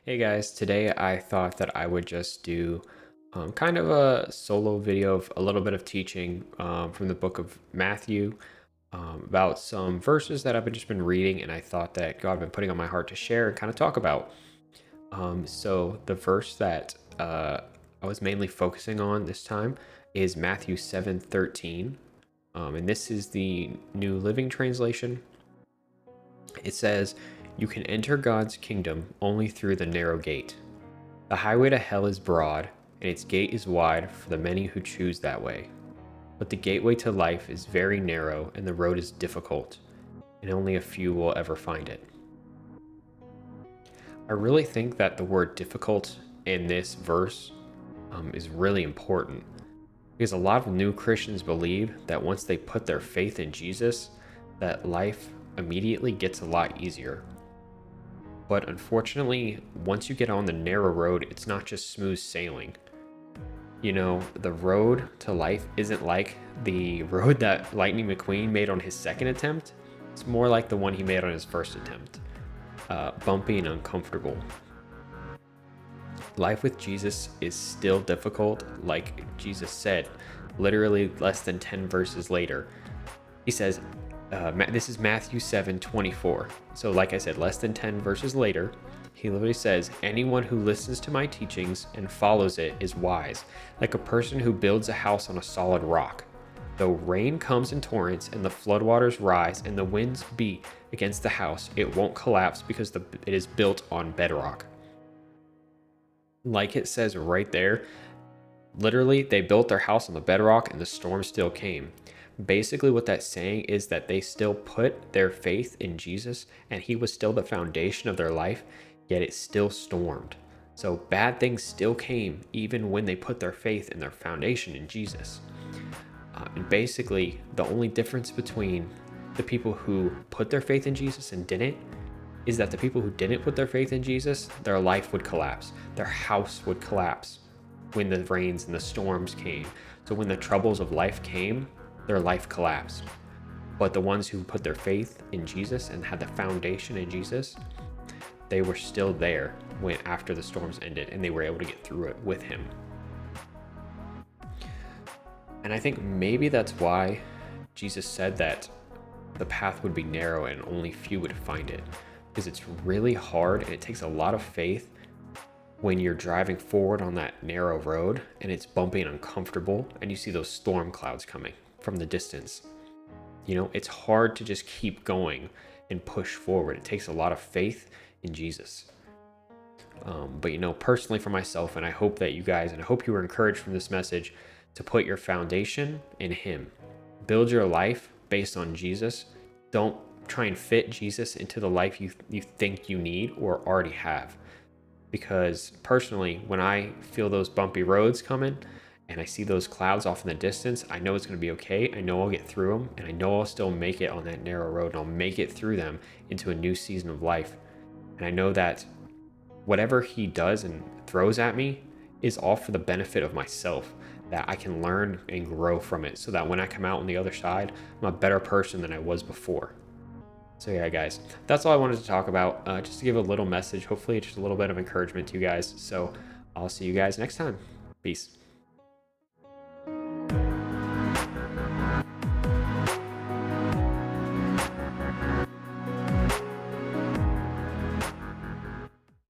Hey guys, today I thought that I would just do kind of a solo video of a little bit of teaching from the book of Matthew about some verses that I've just been reading, and I thought that God had been putting on my heart to share and kind of talk about. So the verse that I was mainly focusing on this time is Matthew 7:13, and this is the New Living Translation. It says, "You can enter God's kingdom only through the narrow gate. The highway to hell is broad, and its gate is wide for the many who choose that way. But the gateway to life is very narrow, and the road is difficult, and only a few will ever find it." I really think that the word difficult in this verse is really important because a lot of new Christians believe that once they put their faith in Jesus, that life immediately gets a lot easier. But unfortunately, once you get on the narrow road, it's not just smooth sailing. The road to life isn't like the road that Lightning McQueen made on his second attempt. It's more like the one he made on his first attempt, bumpy and uncomfortable. Life with Jesus is still difficult, like Jesus said, literally less than 10 verses later. He says, this is Matthew 7:24. So, like I said, less than 10 verses later, he literally says, "Anyone who listens to my teachings and follows it is wise, like a person who builds a house on a solid rock. Though rain comes in torrents and the floodwaters rise and the winds beat against the house, it won't collapse because it is built on bedrock." Like it says right there, literally, they built their house on the bedrock and the storm still came. Basically, what that's saying is that they still put their faith in Jesus and he was still the foundation of their life, yet it still stormed. So bad things still came even when they put their faith and their foundation in Jesus. And basically, the only difference between the people who put their faith in Jesus and didn't is that the people who didn't put their faith in Jesus, their life would collapse, their house would collapse when the rains and the storms came. So when the troubles of life came, their life collapsed. But the ones who put their faith in Jesus and had the foundation in Jesus, they were still there when after the storms ended and they were able to get through it with him. And I think maybe that's why Jesus said that the path would be narrow and only few would find it, because it's really hard and it takes a lot of faith when you're driving forward on that narrow road and it's bumpy and uncomfortable and you see those storm clouds coming from the distance. It's hard to just keep going and push forward. It takes a lot of faith in Jesus. But personally for myself, and I hope that you guys, and I hope you were encouraged from this message, to put your foundation in him. Build your life based on Jesus. Don't try and fit Jesus into the life you think you need or already have. Because personally, when I feel those bumpy roads coming and I see those clouds off in the distance, I know it's going to be okay. I know I'll get through them, and I know I'll still make it on that narrow road, and I'll make it through them into a new season of life. And I know that whatever he does and throws at me is all for the benefit of myself, that I can learn and grow from it so that when I come out on the other side, I'm a better person than I was before. So yeah, guys, that's all I wanted to talk about, just to give a little message, hopefully just a little bit of encouragement to you guys. So I'll see you guys next time. Peace.